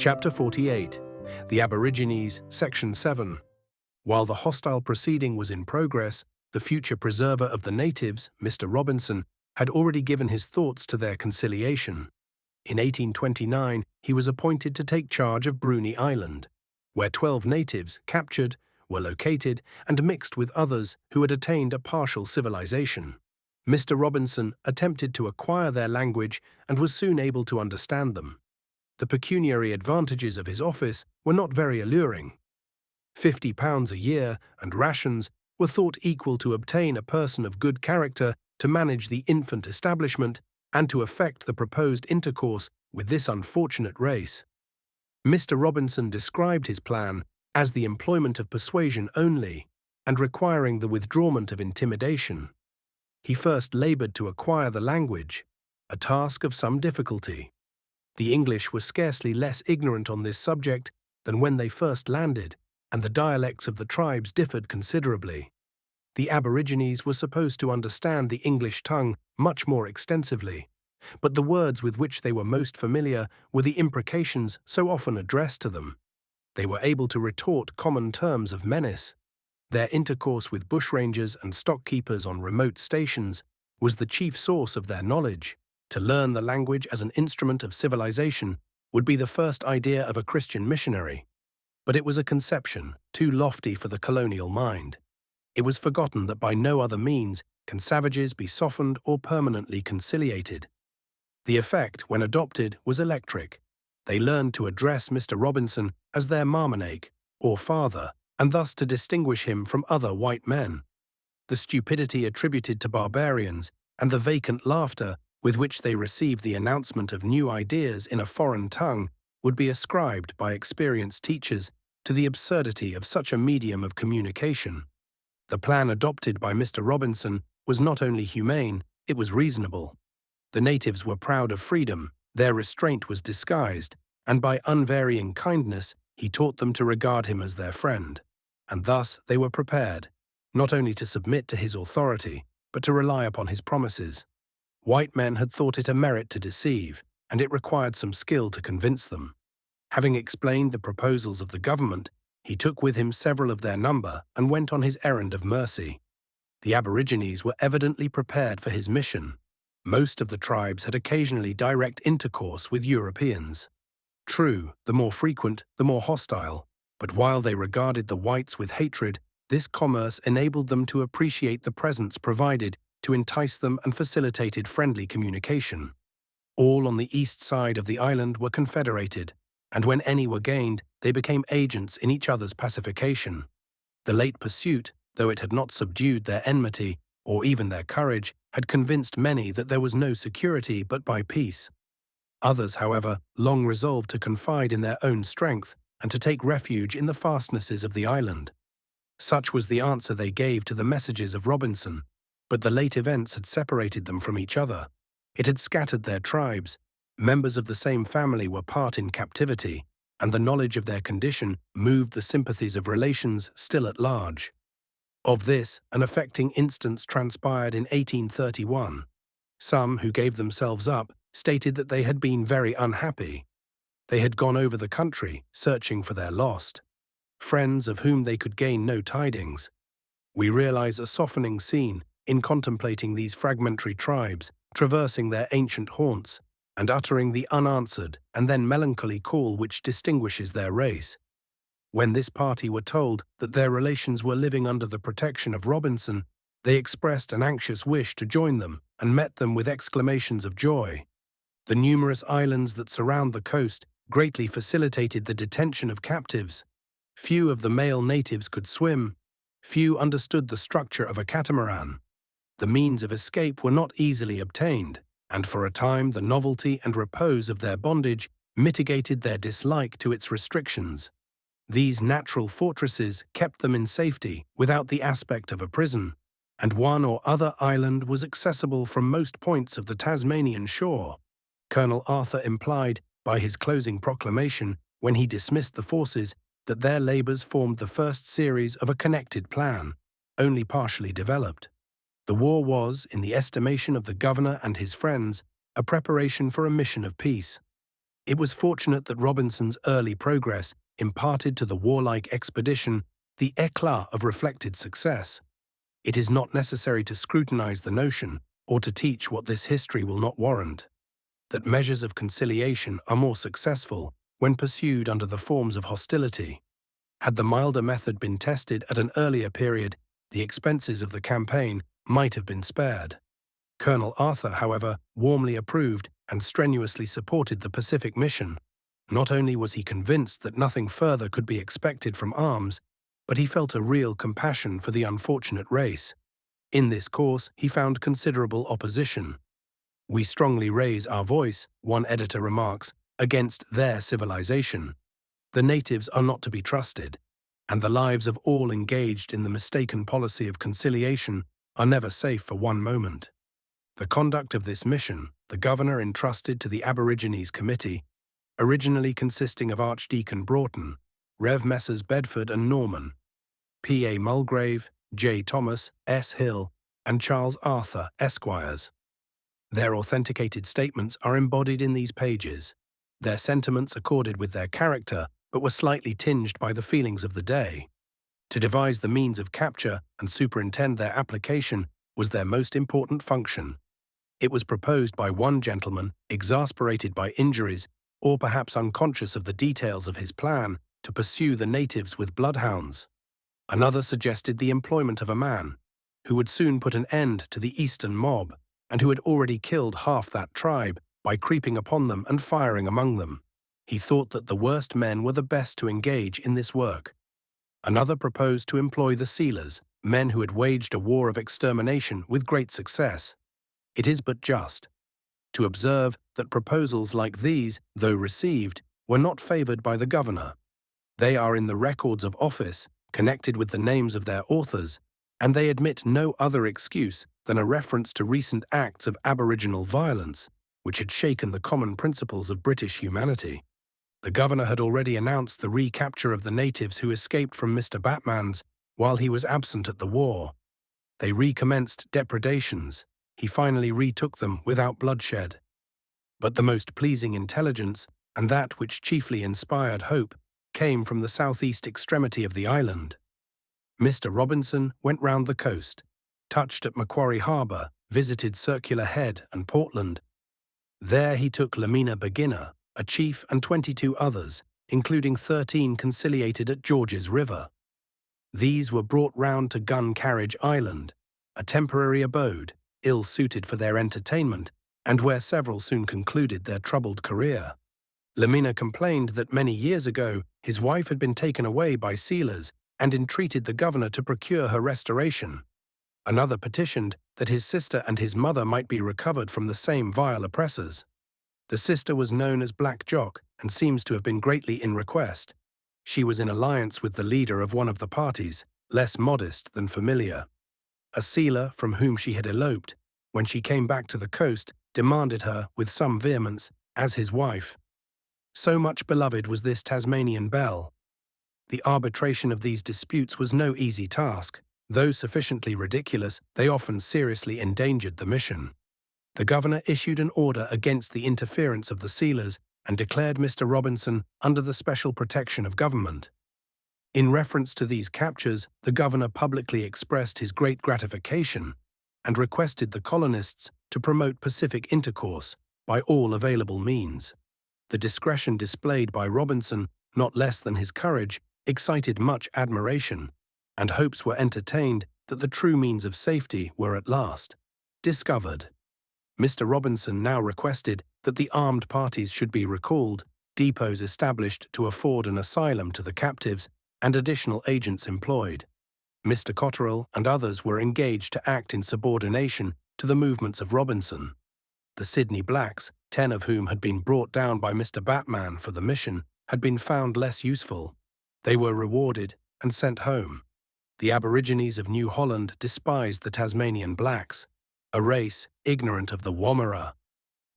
Chapter 48, The Aborigines, Section 7. While the hostile proceeding was in progress, the future preserver of the natives, Mr. Robinson, had already given his thoughts to their conciliation. In 1829, he was appointed to take charge of Bruny Island, where 12 natives, captured, were located and mixed with others who had attained a partial civilization. Mr. Robinson attempted to acquire their language and was soon able to understand them. The pecuniary advantages of his office were not very alluring. £50 a year and rations were thought equal to obtain a person of good character to manage the infant establishment and to effect the proposed intercourse with this unfortunate race. Mr. Robinson described his plan as the employment of persuasion only and requiring the withdrawment of intimidation. He first laboured to acquire the language, a task of some difficulty. The English were scarcely less ignorant on this subject than when they first landed, and the dialects of the tribes differed considerably. The Aborigines were supposed to understand the English tongue much more extensively, but the words with which they were most familiar were the imprecations so often addressed to them. They were able to retort common terms of menace. Their intercourse with bushrangers and stock-keepers on remote stations was the chief source of their knowledge. To learn the language as an instrument of civilization would be the first idea of a Christian missionary, but it was a conception too lofty for the colonial mind. It was forgotten that by no other means can savages be softened or permanently conciliated. The effect, when adopted, was electric. They learned to address Mr. Robinson as their marmanak, or father, and thus to distinguish him from other white men. The stupidity attributed to barbarians and the vacant laughter with which they received the announcement of new ideas in a foreign tongue would be ascribed by experienced teachers to the absurdity of such a medium of communication. The plan adopted by Mr. Robinson was not only humane, it was reasonable. The natives were proud of freedom, their restraint was disguised, and by unvarying kindness he taught them to regard him as their friend. And thus they were prepared, not only to submit to his authority, but to rely upon his promises. White men had thought it a merit to deceive, and it required some skill to convince them. Having explained the proposals of the government, he took with him several of their number and went on his errand of mercy. The Aborigines were evidently prepared for his mission. Most of the tribes had occasionally direct intercourse with Europeans. True, the more frequent, the more hostile, but while they regarded the whites with hatred, this commerce enabled them to appreciate the presents provided to entice them and facilitated friendly communication. All on the east side of the island were confederated, and when any were gained, they became agents in each other's pacification. The late pursuit, though it had not subdued their enmity, or even their courage, had convinced many that there was no security but by peace. Others, however, long resolved to confide in their own strength and to take refuge in the fastnesses of the island. Such was the answer they gave to the messages of Robinson, but the late events had separated them from each other. It had scattered their tribes. Members of the same family were part in captivity, and the knowledge of their condition moved the sympathies of relations still at large. Of this, an affecting instance transpired in 1831. Some who gave themselves up stated that they had been very unhappy. They had gone over the country, searching for their lost friends of whom they could gain no tidings. We realize a softening scene in contemplating these fragmentary tribes traversing their ancient haunts and uttering the unanswered and then melancholy call which distinguishes their race. When this party were told that their relations were living under the protection of Robinson, they expressed an anxious wish to join them and met them with exclamations of joy. The numerous islands that surround the coast greatly facilitated the detention of captives. Few of the male natives could swim. Few understood the structure of a catamaran. The means of escape were not easily obtained, and for a time the novelty and repose of their bondage mitigated their dislike to its restrictions. These natural fortresses kept them in safety without the aspect of a prison, and one or other island was accessible from most points of the Tasmanian shore. Colonel Arthur implied, by his closing proclamation, when he dismissed the forces, that their labours formed the first series of a connected plan, only partially developed. The war was, in the estimation of the governor and his friends, a preparation for a mission of peace. It was fortunate that Robinson's early progress imparted to the warlike expedition the éclat of reflected success. It is not necessary to scrutinize the notion, or to teach what this history will not warrant, that measures of conciliation are more successful when pursued under the forms of hostility. Had the milder method been tested at an earlier period, the expenses of the campaign might have been spared. Colonel Arthur, however, warmly approved and strenuously supported the Pacific mission. Not only was he convinced that nothing further could be expected from arms, but he felt a real compassion for the unfortunate race. In this course, he found considerable opposition. "We strongly raise our voice," one editor remarks, "against their civilization. The natives are not to be trusted, and the lives of all engaged in the mistaken policy of conciliation are never safe for one moment." The conduct of this mission, the governor entrusted to the Aborigines Committee, originally consisting of Archdeacon Broughton, Rev. Messrs. Bedford and Norman, P.A. Mulgrave, J. Thomas, S. Hill, and Charles Arthur, Esquires. Their authenticated statements are embodied in these pages. Their sentiments accorded with their character, but were slightly tinged by the feelings of the day. To devise the means of capture and superintend their application was their most important function. It was proposed by one gentleman, exasperated by injuries, or perhaps unconscious of the details of his plan, to pursue the natives with bloodhounds. Another suggested the employment of a man, who would soon put an end to the eastern mob, and who had already killed half that tribe by creeping upon them and firing among them. He thought that the worst men were the best to engage in this work. Another proposed to employ the sealers, men who had waged a war of extermination with great success. It is but just to observe that proposals like these, though received, were not favored by the governor. They are in the records of office, connected with the names of their authors, and they admit no other excuse than a reference to recent acts of aboriginal violence, which had shaken the common principles of British humanity. The governor had already announced the recapture of the natives who escaped from Mr. Batman's while he was absent at the war. They recommenced depredations. He finally retook them without bloodshed. But the most pleasing intelligence, and that which chiefly inspired hope, came from the southeast extremity of the island. Mr. Robinson went round the coast, touched at Macquarie Harbour, visited Circular Head and Portland. There he took Lamina Beginner, a chief, and 22 others, including 13 conciliated at George's River. These were brought round to Gun Carriage Island, a temporary abode, ill-suited for their entertainment, and where several soon concluded their troubled career. Lamina complained that many years ago his wife had been taken away by sealers and entreated the governor to procure her restoration. Another petitioned that his sister and his mother might be recovered from the same vile oppressors. The sister was known as Black Jock and seems to have been greatly in request. She was in alliance with the leader of one of the parties, less modest than familiar. A sealer from whom she had eloped, when she came back to the coast, demanded her, with some vehemence, as his wife. So much beloved was this Tasmanian belle. The arbitration of these disputes was no easy task. Though sufficiently ridiculous, they often seriously endangered the mission. The governor issued an order against the interference of the sealers and declared Mr. Robinson under the special protection of government. In reference to these captures, the governor publicly expressed his great gratification and requested the colonists to promote pacific intercourse by all available means. The discretion displayed by Robinson, not less than his courage, excited much admiration, and hopes were entertained that the true means of safety were at last discovered. Mr. Robinson now requested that the armed parties should be recalled, depots established to afford an asylum to the captives, and additional agents employed. Mr. Cotterill and others were engaged to act in subordination to the movements of Robinson. The Sydney blacks, 10 of whom had been brought down by Mr. Batman for the mission, had been found less useful. They were rewarded and sent home. The Aborigines of New Holland despised the Tasmanian blacks, a race ignorant of the Woomera.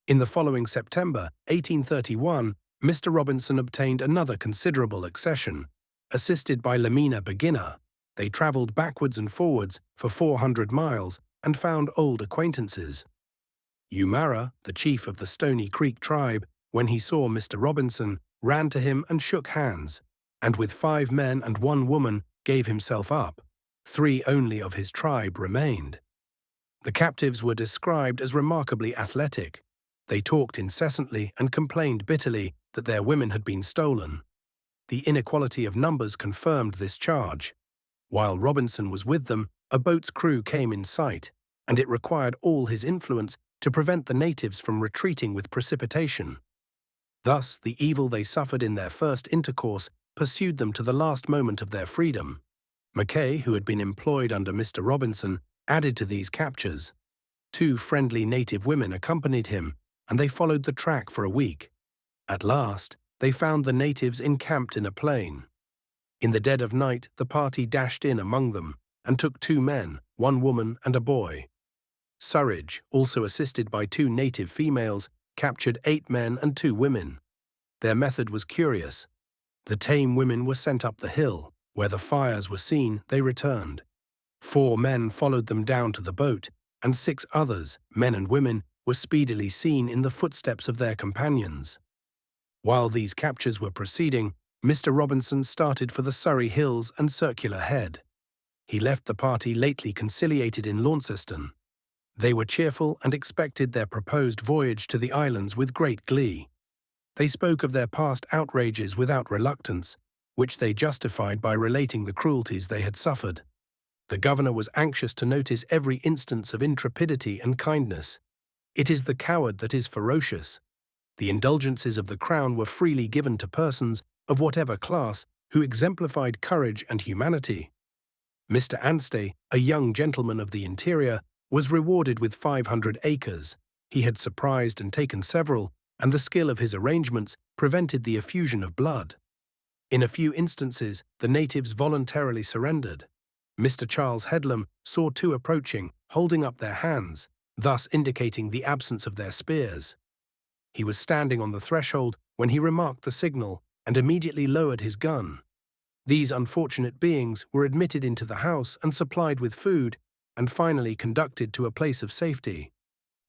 In the following September 1831, Mr. Robinson obtained another considerable accession. Assisted by Lamina Beginner, they travelled backwards and forwards for 400 miles and found old acquaintances. Umara, the chief of the Stony Creek tribe, when he saw Mr. Robinson, ran to him and shook hands, and with 5 men and 1 woman gave himself up. 3 only of his tribe remained. The captives were described as remarkably athletic. They talked incessantly and complained bitterly that their women had been stolen. The inequality of numbers confirmed this charge. While Robinson was with them, a boat's crew came in sight, and it required all his influence to prevent the natives from retreating with precipitation. Thus, the evil they suffered in their first intercourse pursued them to the last moment of their freedom. Mackay, who had been employed under Mr. Robinson, added to these captures. 2 friendly native women accompanied him, and they followed the track for a week. At last, they found the natives encamped in a plain. In the dead of night, the party dashed in among them and took 2 men, 1 woman and a boy. Surridge, also assisted by 2 native females, captured 8 men and 2 women. Their method was curious. The tame women were sent up the hill. Where the fires were seen, they returned. 4 men followed them down to the boat, and 6 others, men and women, were speedily seen in the footsteps of their companions. While these captures were proceeding, Mr. Robinson started for the Surrey Hills and Circular Head. He left the party lately conciliated in Launceston. They were cheerful and expected their proposed voyage to the islands with great glee. They spoke of their past outrages without reluctance, which they justified by relating the cruelties they had suffered. The governor was anxious to notice every instance of intrepidity and kindness. It is the coward that is ferocious. The indulgences of the crown were freely given to persons of whatever class who exemplified courage and humanity. Mr. Anstey, a young gentleman of the interior, was rewarded with 500 acres. He had surprised and taken several, and the skill of his arrangements prevented the effusion of blood. In a few instances, the natives voluntarily surrendered. Mr. Charles Headlam saw 2 approaching, holding up their hands, thus indicating the absence of their spears. He was standing on the threshold when he remarked the signal and immediately lowered his gun. These unfortunate beings were admitted into the house and supplied with food, and finally conducted to a place of safety.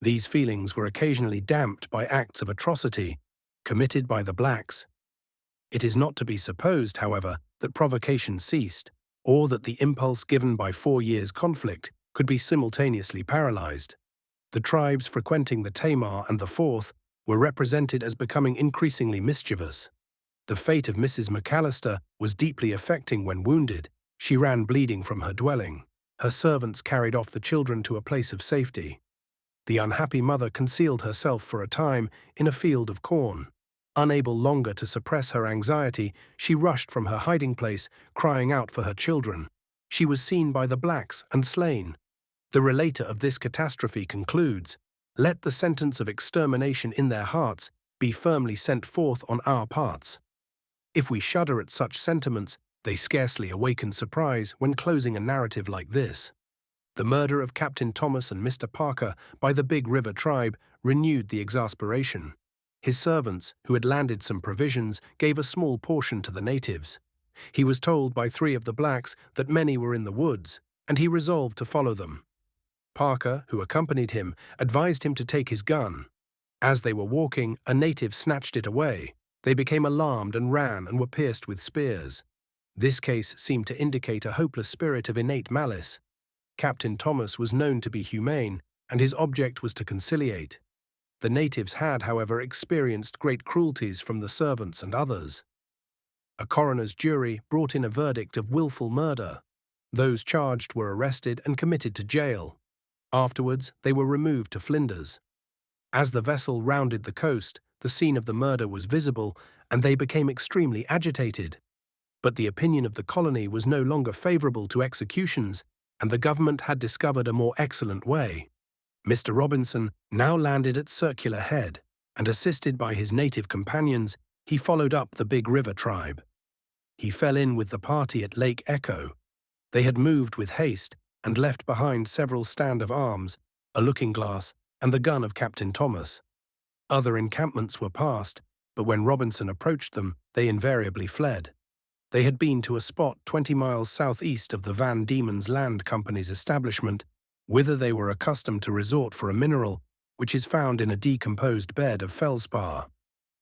These feelings were occasionally damped by acts of atrocity committed by the blacks. It is not to be supposed, however, that provocation ceased, or that the impulse given by 4 years' conflict could be simultaneously paralyzed. The tribes frequenting the Tamar and the Forth were represented as becoming increasingly mischievous. The fate of Mrs. McAllister was deeply affecting when wounded. She ran bleeding from her dwelling. Her servants carried off the children to a place of safety. The unhappy mother concealed herself for a time in a field of corn. Unable longer to suppress her anxiety, she rushed from her hiding place, crying out for her children. She was seen by the blacks and slain. The relator of this catastrophe concludes, "Let the sentence of extermination in their hearts be firmly sent forth on our parts." If we shudder at such sentiments, they scarcely awaken surprise when closing a narrative like this. The murder of Captain Thomas and Mr. Parker by the Big River tribe renewed the exasperation. His servants, who had landed some provisions, gave a small portion to the natives. He was told by 3 of the blacks that many were in the woods, and he resolved to follow them. Parker, who accompanied him, advised him to take his gun. As they were walking, a native snatched it away. They became alarmed and ran and were pierced with spears. This case seemed to indicate a hopeless spirit of innate malice. Captain Thomas was known to be humane, and his object was to conciliate. The natives had, however, experienced great cruelties from the servants and others. A coroner's jury brought in a verdict of willful murder. Those charged were arrested and committed to jail. Afterwards, they were removed to Flinders. As the vessel rounded the coast, the scene of the murder was visible, and they became extremely agitated. But the opinion of the colony was no longer favorable to executions, and the government had discovered a more excellent way. Mr. Robinson now landed at Circular Head, and assisted by his native companions, he followed up the Big River tribe. He fell in with the party at Lake Echo. They had moved with haste and left behind several stand of arms, a looking-glass, and the gun of Captain Thomas. Other encampments were passed, but when Robinson approached them, they invariably fled. They had been to a spot 20 miles southeast of the Van Diemen's Land Company's establishment, whither they were accustomed to resort for a mineral which is found in a decomposed bed of feldspar.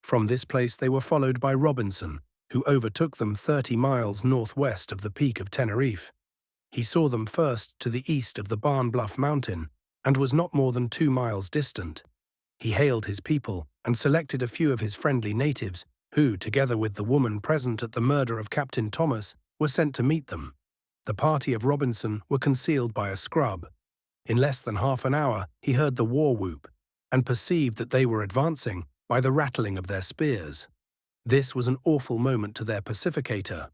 From this place they were followed by Robinson, who overtook them 30 miles northwest of the peak of Tenerife. He saw them first to the east of the Barn Bluff mountain and was not more than 2 miles distant. He hailed his people and selected a few of his friendly natives who, together with the woman present at the murder of Captain Thomas, were sent to meet them. The party of Robinson were concealed by a scrub. In less than half an hour he heard the war whoop and perceived that they were advancing by the rattling of their spears. This was an awful moment to their pacificator.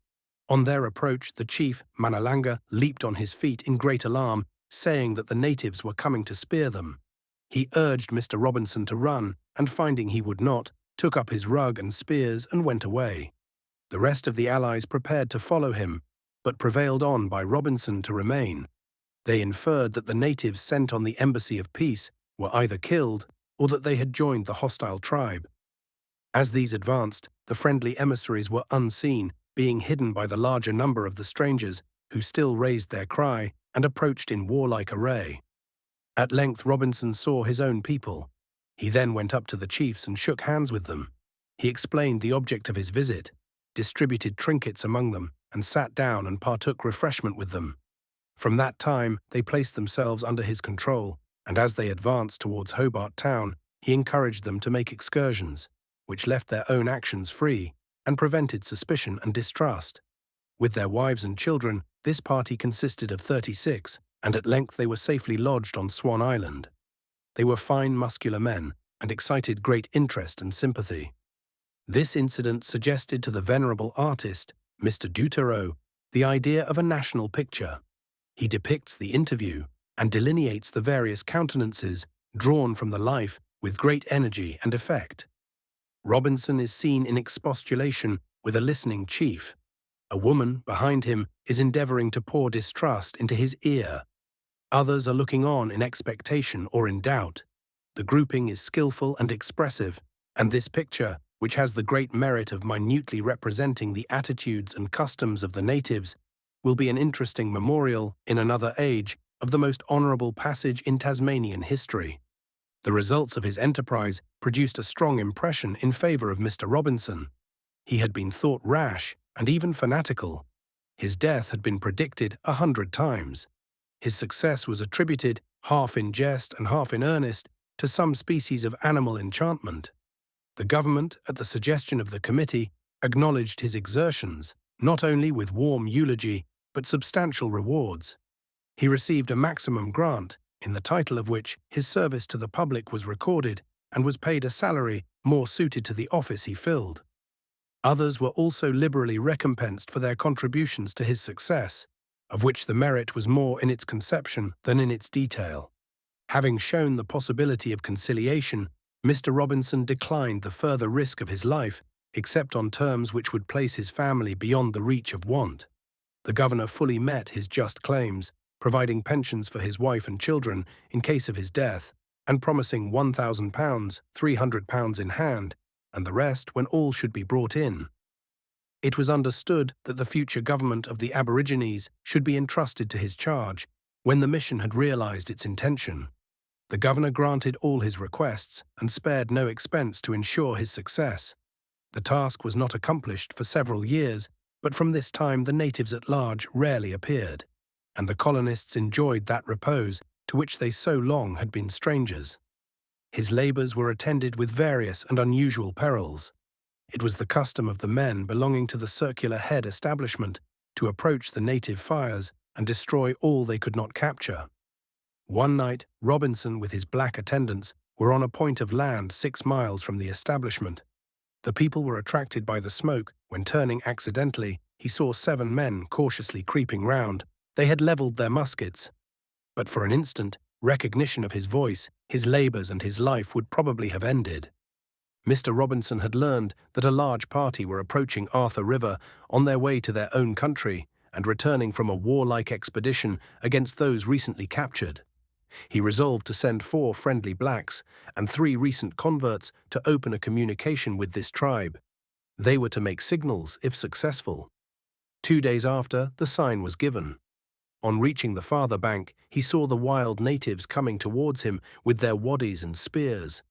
On their approach, the chief, Manalanga, leaped on his feet in great alarm, saying that the natives were coming to spear them. He urged Mr. Robinson to run, and finding he would not, took up his rug and spears and went away. The rest of the allies prepared to follow him, but prevailed on by Robinson to remain. They inferred that the natives sent on the embassy of peace were either killed or that they had joined the hostile tribe. As these advanced, the friendly emissaries were unseen, being hidden by the larger number of the strangers, who still raised their cry and approached in warlike array. At length Robinson saw his own people. He then went up to the chiefs and shook hands with them. He explained the object of his visit, distributed trinkets among them, and sat down and partook refreshment with them. From that time they placed themselves under his control, and as they advanced towards Hobart Town, he encouraged them to make excursions, which left their own actions free and prevented suspicion and distrust. With their wives and children, this party consisted of 36, and at length they were safely lodged on Swan Island. They were fine, muscular men, and excited great interest and sympathy. This incident suggested to the venerable artist, Mr. Duterreau, the idea of a national picture. He depicts the interview and delineates the various countenances drawn from the life with great energy and effect. Robinson is seen in expostulation with a listening chief. A woman, behind him, is endeavoring to pour distrust into his ear. Others are looking on in expectation or in doubt. The grouping is skillful and expressive, and this picture, which has the great merit of minutely representing the attitudes and customs of the natives, will be an interesting memorial, in another age, of the most honourable passage in Tasmanian history. The results of his enterprise produced a strong impression in favour of Mr. Robinson. He had been thought rash and even fanatical. His death had been predicted 100 times. His success was attributed, half in jest and half in earnest, to some species of animal enchantment. The government, at the suggestion of the committee, acknowledged his exertions, not only with warm eulogy, but substantial rewards. He received a maximum grant, in the title of which his service to the public was recorded, and was paid a salary more suited to the office he filled. Others were also liberally recompensed for their contributions to his success, of which the merit was more in its conception than in its detail. Having shown the possibility of conciliation, Mr. Robinson declined the further risk of his life, except on terms which would place his family beyond the reach of want. The governor fully met his just claims, providing pensions for his wife and children in case of his death, and promising £1,000, £300 in hand, and the rest when all should be brought in. It was understood that the future government of the Aborigines should be entrusted to his charge when the mission had realized its intention. The governor granted all his requests and spared no expense to ensure his success. The task was not accomplished for several years, but from this time the natives at large rarely appeared, and the colonists enjoyed that repose to which they so long had been strangers. His labours were attended with various and unusual perils. It was the custom of the men belonging to the Circular Head establishment to approach the native fires and destroy all they could not capture. One night, Robinson with his black attendants were on a point of land 6 miles from the establishment. The people were attracted by the smoke when, turning accidentally, he saw 7 men cautiously creeping round. They had levelled their muskets. But for an instant, recognition of his voice, his labours and his life would probably have ended. Mr. Robinson had learned that a large party were approaching Arthur River on their way to their own country and returning from a warlike expedition against those recently captured. He resolved to send 4 friendly blacks and 3 recent converts to open a communication with this tribe. They were to make signals if successful. 2 days after, the sign was given. On reaching the farther bank, he saw the wild natives coming towards him with their waddies and spears.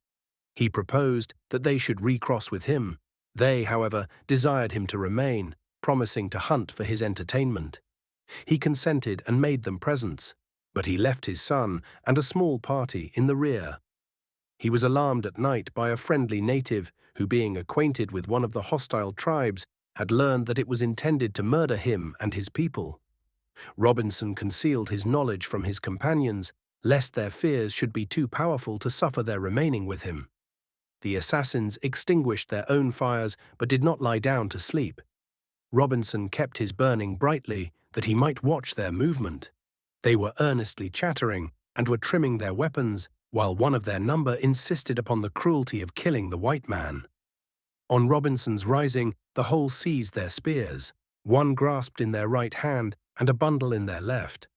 He proposed that they should recross with him. They, however, desired him to remain, promising to hunt for his entertainment. He consented and made them presents, but he left his son and a small party in the rear. He was alarmed at night by a friendly native who, being acquainted with one of the hostile tribes, had learned that it was intended to murder him and his people. Robinson concealed his knowledge from his companions, lest their fears should be too powerful to suffer their remaining with him. The assassins extinguished their own fires but did not lie down to sleep. Robinson kept his burning brightly that he might watch their movement. They were earnestly chattering and were trimming their weapons, while one of their number insisted upon the cruelty of killing the white man. On Robinson's rising, the whole seized their spears, one grasped in their right hand and a bundle in their left.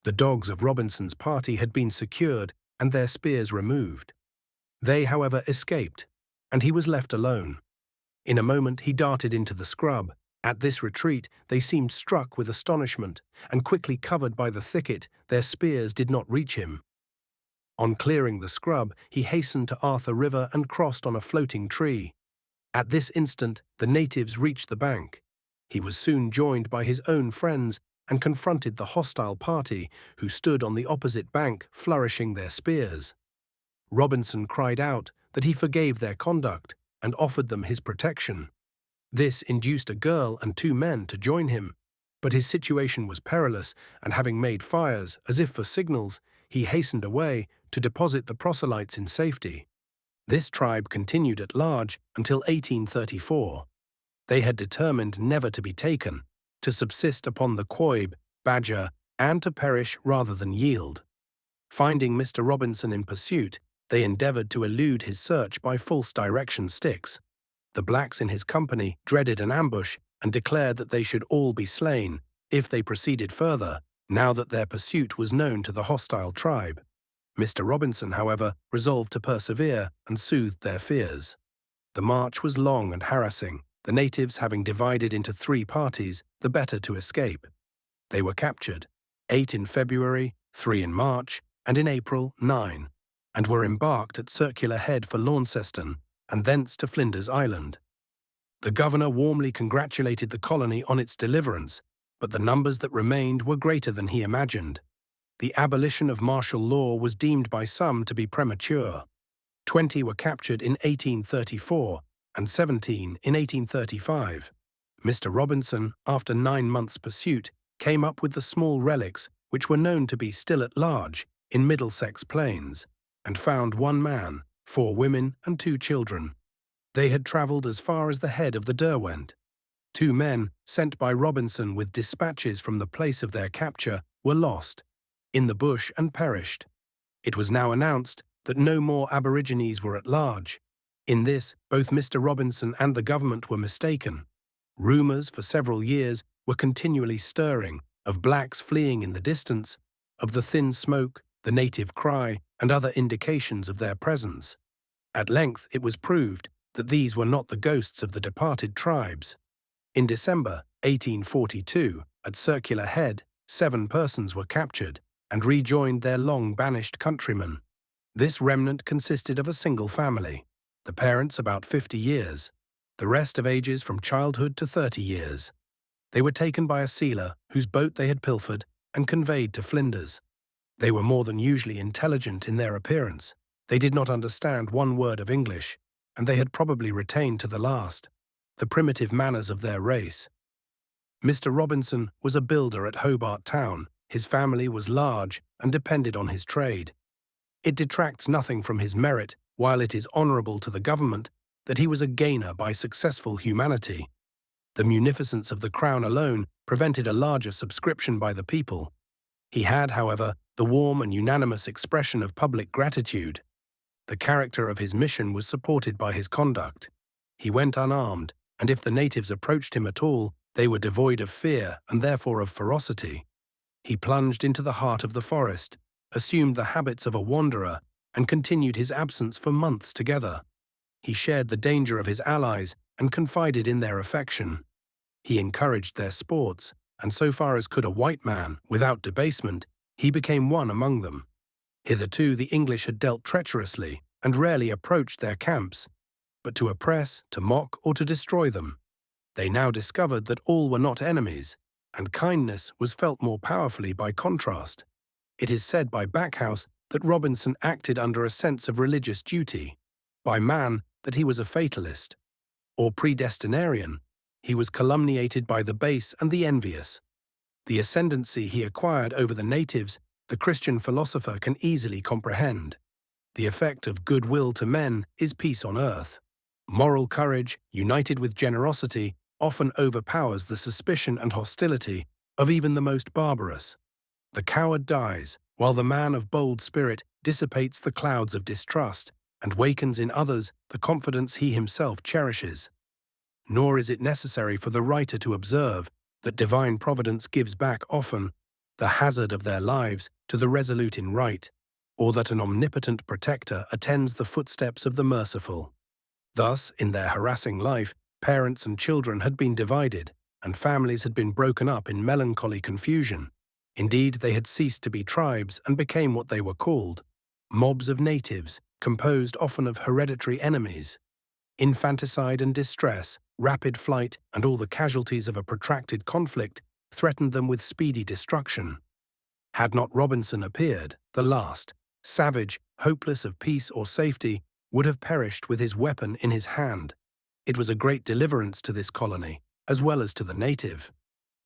The dogs of Robinson's party had been secured and their spears removed. They, however, escaped, and he was left alone. In a moment he darted into the scrub. At this retreat they seemed struck with astonishment, and quickly covered by the thicket, their spears did not reach him. On clearing the scrub, he hastened to Arthur River and crossed on a floating tree. At this instant the natives reached the bank. He was soon joined by his own friends and confronted the hostile party, who stood on the opposite bank flourishing their spears. Robinson cried out that he forgave their conduct and offered them his protection. This induced a girl and 2 men to join him, but his situation was perilous, and having made fires, as if for signals, he hastened away to deposit the proselytes in safety. This tribe continued at large until 1834. They had determined never to be taken, to subsist upon the quoit, badger, and to perish rather than yield. Finding Mr. Robinson in pursuit, they endeavored to elude his search by false direction sticks. The blacks in his company dreaded an ambush and declared that they should all be slain if they proceeded further, now that their pursuit was known to the hostile tribe. Mr. Robinson, however, resolved to persevere and soothed their fears. The march was long and harassing, the natives having divided into 3 parties, the better to escape. They were captured, 8 in February, 3 in March, and in April 9, and were embarked at Circular Head for Launceston, and thence to Flinders Island. The governor warmly congratulated the colony on its deliverance, but the numbers that remained were greater than he imagined. The abolition of martial law was deemed by some to be premature. 20 were captured in 1834 and 17 in 1835. Mr. Robinson, after 9 months' pursuit, came up with the small relics which were known to be still at large in Middlesex Plains, and found 1 man, 4 women and 2 children. They had travelled as far as the head of the Derwent. 2 men, sent by Robinson with dispatches from the place of their capture, were lost in the bush and perished. It was now announced that no more Aborigines were at large. In this, both Mr. Robinson and the government were mistaken. Rumours for several years were continually stirring of blacks fleeing in the distance, of the thin smoke, the native cry, and other indications of their presence. At length it was proved that these were not the ghosts of the departed tribes. In December 1842, at Circular Head, 7 persons were captured and rejoined their long-banished countrymen. This remnant consisted of a single family, the parents about 50 years, the rest of ages from childhood to 30 years. They were taken by a sealer whose boat they had pilfered and conveyed to Flinders. They were more than usually intelligent in their appearance. They did not understand 1 word of English, and they had probably retained to the last the primitive manners of their race. Mr. Robinson was a builder at Hobart Town. His family was large and depended on his trade. It detracts nothing from his merit, while it is honourable to the government, that he was a gainer by successful humanity. The munificence of the Crown alone prevented a larger subscription by the people. He had, however, the warm and unanimous expression of public gratitude. The character of his mission was supported by his conduct. He went unarmed, and if the natives approached him at all, they were devoid of fear and therefore of ferocity. He plunged into the heart of the forest, assumed the habits of a wanderer, and continued his absence for months together. He shared the danger of his allies and confided in their affection. He encouraged their sports, and so far as could a white man, without debasement, he became one among them. Hitherto the English had dealt treacherously, and rarely approached their camps, but to oppress, to mock, or to destroy them. They now discovered that all were not enemies, and kindness was felt more powerfully by contrast. It is said by Backhouse that Robinson acted under a sense of religious duty, by Mann that he was a fatalist, or predestinarian. He was calumniated by the base and the envious. The ascendancy he acquired over the natives, the Christian philosopher can easily comprehend. The effect of goodwill to men is peace on earth. Moral courage, united with generosity, often overpowers the suspicion and hostility of even the most barbarous. The coward dies, while the man of bold spirit dissipates the clouds of distrust and wakens in others the confidence he himself cherishes. Nor is it necessary for the writer to observe that divine providence gives back often the hazard of their lives to the resolute in right, or that an omnipotent protector attends the footsteps of the merciful. Thus, in their harassing life, parents and children had been divided, and families had been broken up in melancholy confusion. Indeed, they had ceased to be tribes and became what they were called, mobs of natives, composed often of hereditary enemies. Infanticide and distress, rapid flight, and all the casualties of a protracted conflict threatened them with speedy destruction. Had not Robinson appeared, the last, savage, hopeless of peace or safety, would have perished with his weapon in his hand. It was a great deliverance to this colony, as well as to the native.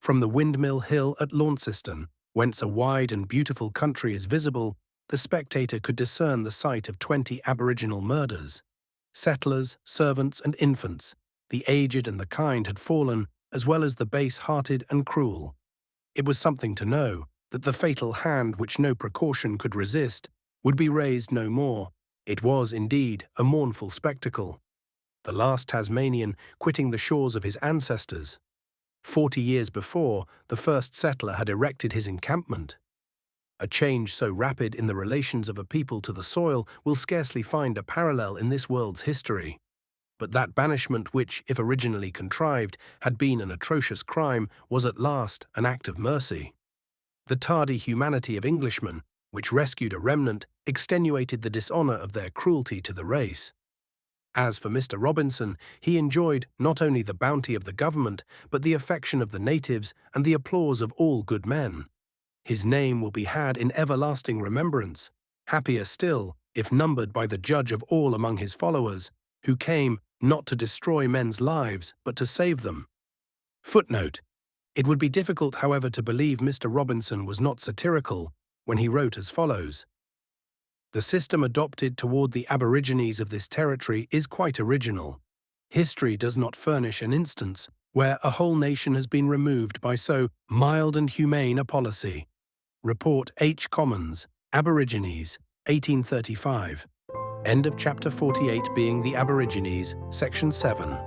From the Windmill Hill at Launceston, whence a wide and beautiful country is visible, the spectator could discern the site of 20 aboriginal murders. Settlers, servants, and infants, the aged and the kind had fallen, as well as the base-hearted and cruel. It was something to know that the fatal hand which no precaution could resist would be raised no more. It was, indeed, a mournful spectacle. The last Tasmanian quitting the shores of his ancestors. 40 years before, the first settler had erected his encampment. A change so rapid in the relations of a people to the soil will scarcely find a parallel in this world's history. But that banishment which, if originally contrived, had been an atrocious crime, was at last an act of mercy. The tardy humanity of Englishmen, which rescued a remnant, extenuated the dishonour of their cruelty to the race. As for Mr. Robinson, he enjoyed not only the bounty of the government, but the affection of the natives and the applause of all good men. His name will be had in everlasting remembrance, happier still if numbered by the judge of all among his followers, who came not to destroy men's lives, but to save them. Footnote: It would be difficult, however, to believe Mr. Robinson was not satirical when he wrote as follows: "The system adopted toward the Aborigines of this territory is quite original. History does not furnish an instance where a whole nation has been removed by so mild and humane a policy." Report H. Commons, Aborigines, 1835. End of chapter 48 being the Aborigines, section 7.